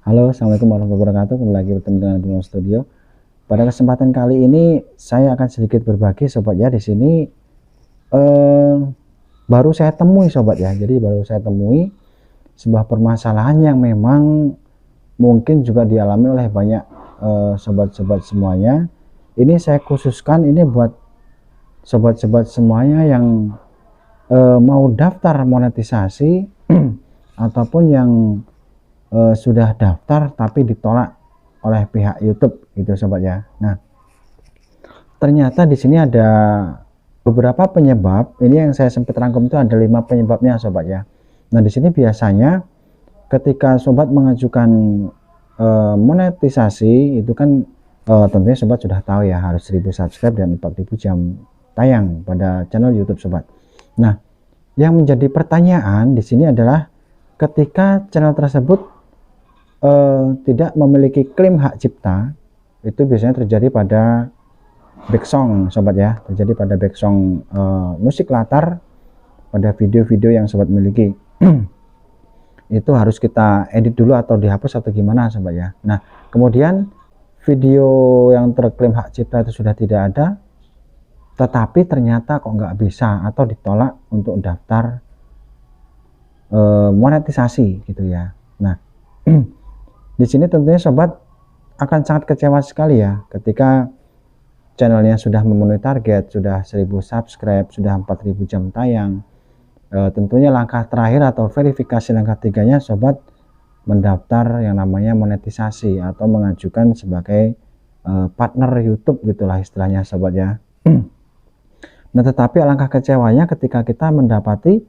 Halo, assalamualaikum warahmatullahi wabarakatuh. Kembali lagi bertemu dengan Bimo Studio. Pada kesempatan kali ini saya akan sedikit berbagi sobat ya. Di sini baru saya temui sobat ya. Jadi baru saya temui sebuah permasalahan yang memang mungkin juga dialami oleh banyak sobat-sobat semuanya. Ini saya khususkan ini buat sobat-sobat semuanya yang mau daftar monetisasi ataupun yang sudah daftar tapi ditolak oleh pihak YouTube gitu sobat ya. Nah, ternyata di sini ada beberapa penyebab. Ini yang saya sempat rangkum itu ada 5 penyebabnya sobat ya. Nah, di sini biasanya ketika sobat mengajukan monetisasi itu kan tentunya sobat sudah tahu ya, harus 1000 subscribe dan 4000 jam tayang pada channel YouTube sobat. Nah, yang menjadi pertanyaan di sini adalah ketika channel tersebut tidak memiliki klaim hak cipta, itu biasanya terjadi pada backsong sobat ya, terjadi pada backsong musik latar pada video-video yang sobat miliki. Itu harus kita edit dulu atau dihapus atau gimana sobat ya. Nah, kemudian video yang terklaim hak cipta itu sudah tidak ada, tetapi ternyata kok nggak bisa atau ditolak untuk daftar monetisasi gitu ya. Nah, di sini tentunya sobat akan sangat kecewa sekali ya ketika channelnya sudah memenuhi target, sudah 1000 subscribe, sudah 4000 jam tayang. Tentunya langkah terakhir atau verifikasi langkah tiganya sobat mendaftar yang namanya monetisasi atau mengajukan sebagai partner YouTube gitulah istilahnya sobat ya. Nah, tetapi alangkah kecewanya ketika kita mendapati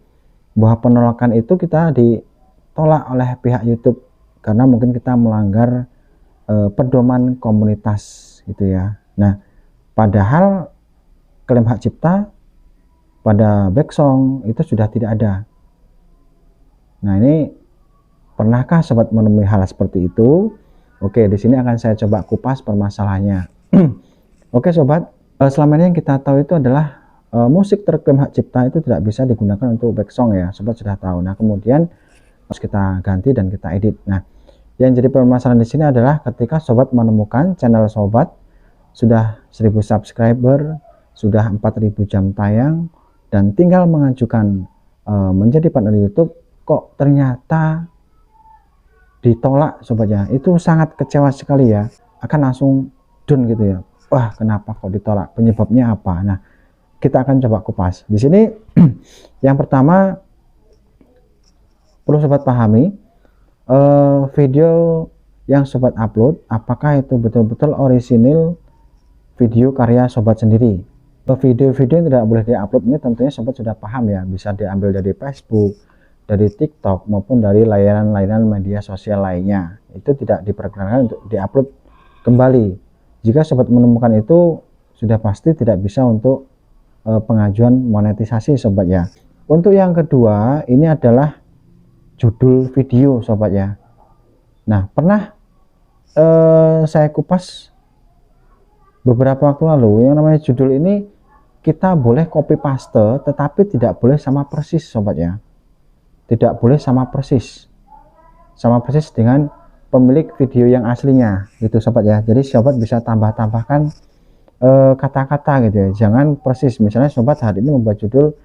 bahwa penolakan itu kita ditolak oleh pihak YouTube karena mungkin kita melanggar pedoman komunitas gitu ya. Nah, padahal klaim hak cipta pada backsong itu sudah tidak ada. Nah, ini pernahkah sobat menemui hal seperti itu? Oke, di sini akan saya coba kupas permasalahannya. Oke sobat, selama ini yang kita tahu itu adalah musik terklaim hak cipta itu tidak bisa digunakan untuk backsong ya, sobat sudah tahu. Nah, kemudian harus kita ganti dan kita edit. Nah, yang jadi permasalahan di sini adalah ketika sobat menemukan channel sobat sudah 1000 subscriber, sudah 4000 jam tayang, dan tinggal mengajukan menjadi partner YouTube, kok ternyata ditolak sobat ya. Itu sangat kecewa sekali ya, akan langsung down gitu ya. Wah, kenapa kok ditolak? Penyebabnya apa? Nah, kita akan coba kupas. Di sini yang pertama perlu sobat pahami, video yang sobat upload apakah itu betul-betul orisinil video karya sobat sendiri. Video-video yang tidak boleh diupload ini tentunya sobat sudah paham ya, bisa diambil dari Facebook, dari TikTok maupun dari layanan-layanan media sosial lainnya. Itu tidak diperkenankan untuk diupload kembali. Jika sobat menemukan itu sudah pasti tidak bisa untuk pengajuan monetisasi sobat ya. Untuk yang kedua ini adalah judul video sobat ya. Nah, pernah saya kupas beberapa waktu lalu, yang namanya judul ini kita boleh copy paste tetapi tidak boleh sama persis sobat ya. Tidak boleh sama persis dengan pemilik video yang aslinya gitu sobat ya. Jadi sobat bisa tambahkan kata-kata gitu ya, jangan persis. Misalnya sobat hari ini membuat judul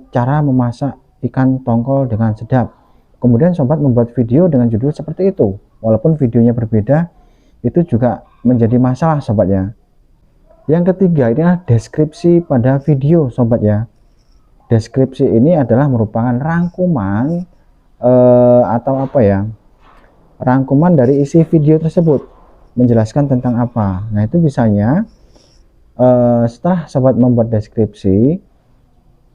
cara memasak ikan tongkol dengan sedap, kemudian sobat membuat video dengan judul seperti itu, walaupun videonya berbeda, itu juga menjadi masalah sobat ya. Yang ketiga ini adalah deskripsi pada video sobat ya. Deskripsi ini adalah merupakan rangkuman atau apa ya, rangkuman dari isi video tersebut, menjelaskan tentang apa. Nah, itu bisanya setelah sobat membuat deskripsi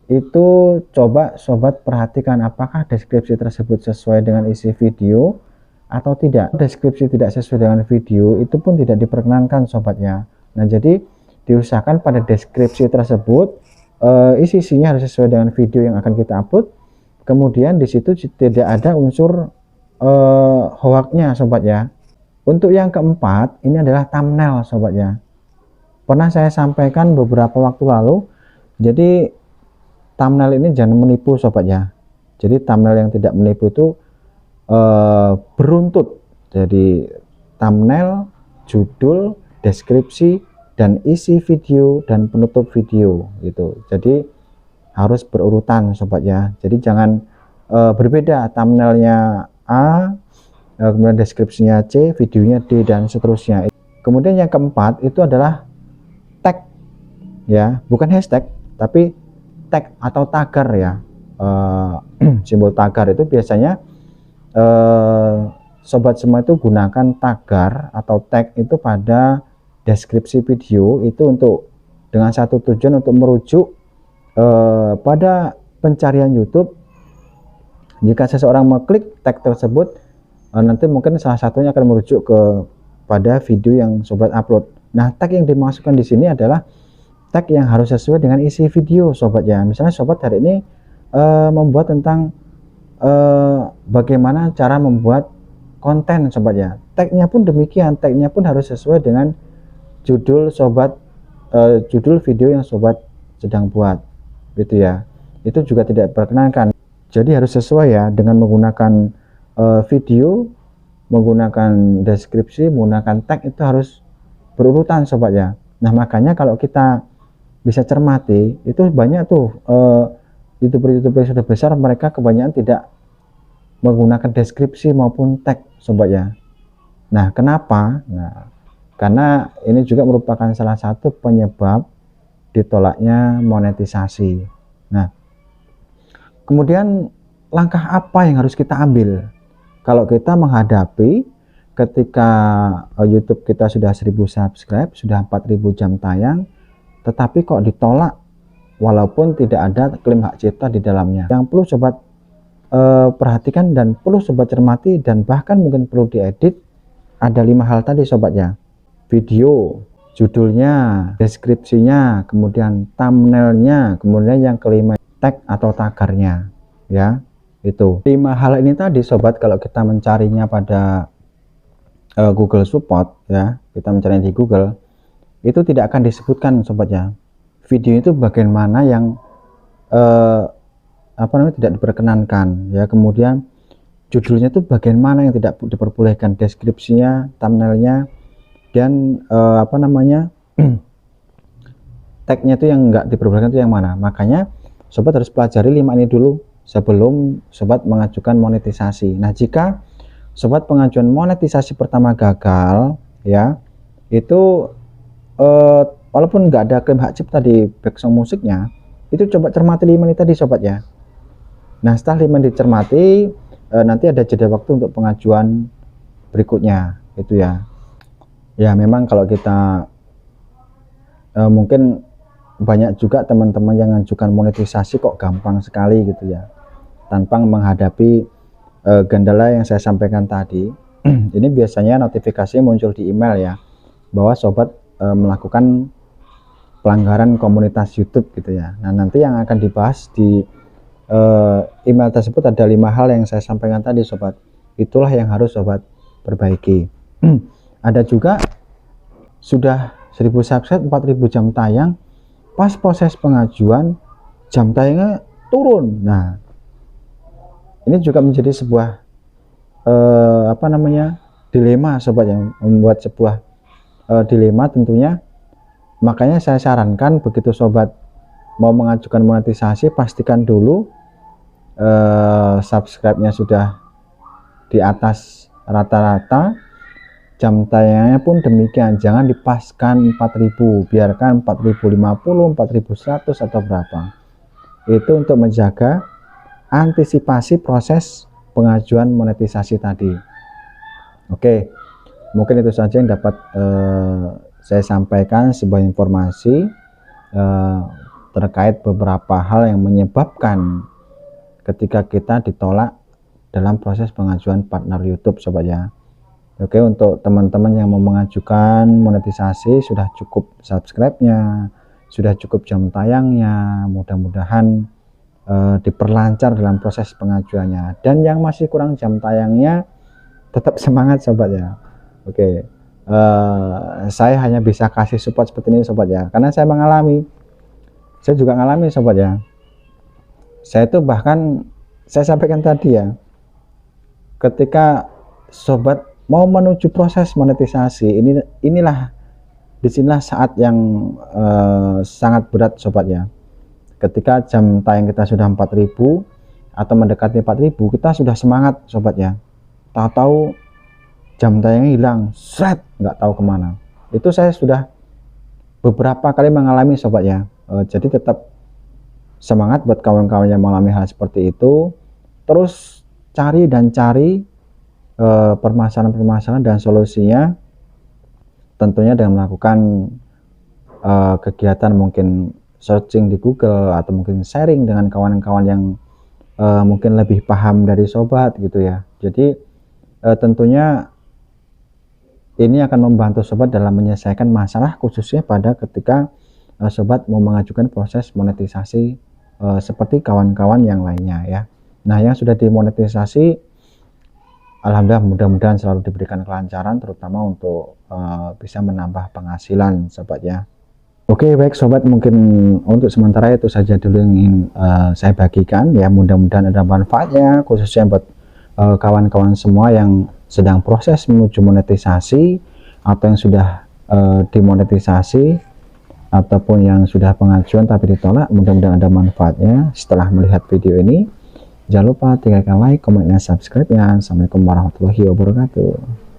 itu coba sobat perhatikan apakah deskripsi tersebut sesuai dengan isi video atau tidak. Deskripsi tidak sesuai dengan video itu pun tidak diperkenankan sobatnya. Nah, jadi diusahakan pada deskripsi tersebut isi-isinya harus sesuai dengan video yang akan kita upload. Kemudian di situ tidak ada unsur hoaxnya sobat ya. Untuk yang keempat ini adalah thumbnail sobat ya. Pernah saya sampaikan beberapa waktu lalu, jadi thumbnail ini jangan menipu sobat ya. Jadi thumbnail yang tidak menipu itu beruntut Jadi thumbnail, judul, deskripsi, dan isi video dan penutup video gitu. Jadi harus berurutan sobat ya. Jadi jangan berbeda, thumbnailnya A, kemudian deskripsinya C, videonya D, dan seterusnya. Kemudian yang keempat itu adalah tag ya, bukan hashtag tapi tag atau tagar ya. Simbol tagar itu biasanya sobat semua itu gunakan tagar atau tag itu pada deskripsi video itu untuk dengan satu tujuan untuk merujuk pada pencarian YouTube. Jika seseorang mengklik tag tersebut, nanti mungkin salah satunya akan merujuk pada video yang sobat upload. Nah, tag yang dimasukkan di sini adalah tag yang harus sesuai dengan isi video sobat ya. Misalnya sobat hari ini membuat tentang bagaimana cara membuat konten sobat ya, tagnya pun demikian, tagnya pun harus sesuai dengan judul sobat, judul video yang sobat sedang buat gitu ya. Itu juga tidak diperkenankan. Jadi harus sesuai ya, dengan menggunakan video, menggunakan deskripsi, menggunakan tag itu harus berurutan sobat ya. Nah, makanya kalau kita bisa cermati, itu banyak tuh youtuber-youtuber yang sudah besar, mereka kebanyakan tidak menggunakan deskripsi maupun tag sobat ya. Nah, kenapa? Nah, karena ini juga merupakan salah satu penyebab ditolaknya monetisasi. Nah, kemudian langkah apa yang harus kita ambil kalau kita menghadapi ketika YouTube kita sudah 1000 subscribe, sudah 4000 jam tayang, tetapi kok ditolak walaupun tidak ada klaim hak cipta di dalamnya. Yang perlu sobat perhatikan dan perlu sobat cermati dan bahkan mungkin perlu diedit, ada 5 hal tadi sobat ya. Video, judulnya, deskripsinya, kemudian thumbnailnya, kemudian yang kelima tag atau tagarnya ya. Itu 5 hal ini tadi sobat, kalau kita mencarinya pada Google Support ya, kita mencari di Google, itu tidak akan disebutkan sobat ya. Video itu bagian mana yang tidak diperkenankan ya, kemudian judulnya itu bagian mana yang tidak diperbolehkan, deskripsinya, thumbnailnya, dan tagnya itu yang enggak diperbolehkan itu yang mana. Makanya sobat harus pelajari 5 ini dulu sebelum sobat mengajukan monetisasi. Nah, jika sobat pengajuan monetisasi pertama gagal ya, itu walaupun nggak ada klaim hak cipta di background musiknya, itu coba cermati 5 ini tadi sobat ya. Nah, setelah 5 dicermati, nanti ada jeda waktu untuk pengajuan berikutnya itu ya. Ya, memang kalau kita mungkin banyak juga teman-teman yang mengajukan monetisasi kok gampang sekali gitu ya, tanpa menghadapi kendala yang saya sampaikan tadi. Ini biasanya notifikasi muncul di email ya, bahwa sobat melakukan pelanggaran komunitas YouTube gitu ya. Nah, nanti yang akan dibahas di email tersebut ada 5 hal yang saya sampaikan tadi sobat. Itulah yang harus sobat perbaiki. Ada juga sudah 1000 subscribe, 4000 jam tayang, pas proses pengajuan jam tayangnya turun. Nah, ini juga menjadi sebuah dilema sobat, yang membuat sebuah dilema tentunya. Makanya saya sarankan begitu sobat mau mengajukan monetisasi, pastikan dulu subscribe-nya sudah di atas rata-rata, jam tayangnya pun demikian, jangan dipaskan 4000, biarkan 4050, 4100 atau berapa. Itu untuk menjaga antisipasi proses pengajuan monetisasi tadi. Oke, mungkin itu saja yang dapat saya sampaikan, sebuah informasi terkait beberapa hal yang menyebabkan ketika kita ditolak dalam proses pengajuan partner YouTube sobat ya. Oke, untuk teman-teman yang mau mengajukan monetisasi, sudah cukup subscribe-nya, sudah cukup jam tayangnya, mudah-mudahan diperlancar dalam proses pengajuannya. Dan yang masih kurang jam tayangnya, tetap semangat sobat ya. Oke, saya hanya bisa kasih support seperti ini sobat ya, karena saya mengalami, saya juga mengalami sobat ya. Saya itu bahkan saya sampaikan tadi ya, ketika sobat mau menuju proses monetisasi, inilah disinilah saat yang sangat berat sobat ya. Ketika jam tayang kita sudah 4000 atau mendekati 4000, kita sudah semangat sobat ya, tahu-tahu jam tayangnya hilang, nggak tahu kemana. Itu saya sudah beberapa kali mengalami sobat ya. Jadi tetap semangat buat kawan-kawan yang mengalami hal seperti itu, terus cari permasalahan-permasalahan dan solusinya, tentunya dengan melakukan kegiatan mungkin searching di Google atau mungkin sharing dengan kawan-kawan yang mungkin lebih paham dari sobat gitu ya. Jadi tentunya ini akan membantu sobat dalam menyelesaikan masalah, khususnya pada ketika sobat mau mengajukan proses monetisasi seperti kawan-kawan yang lainnya ya. Nah, yang sudah dimonetisasi, alhamdulillah, mudah-mudahan selalu diberikan kelancaran, terutama untuk bisa menambah penghasilan sobat ya. Oke, baik sobat, mungkin untuk sementara itu saja dulu yang ingin saya bagikan ya. Mudah-mudahan ada manfaatnya, khususnya buat kawan-kawan semua yang sedang proses menuju monetisasi atau yang sudah dimonetisasi ataupun yang sudah pengajuan tapi ditolak. Mudah-mudahan ada manfaatnya setelah melihat video ini. Jangan lupa tinggalkan like, komen, dan subscribe ya. Assalamualaikum warahmatullahi wabarakatuh.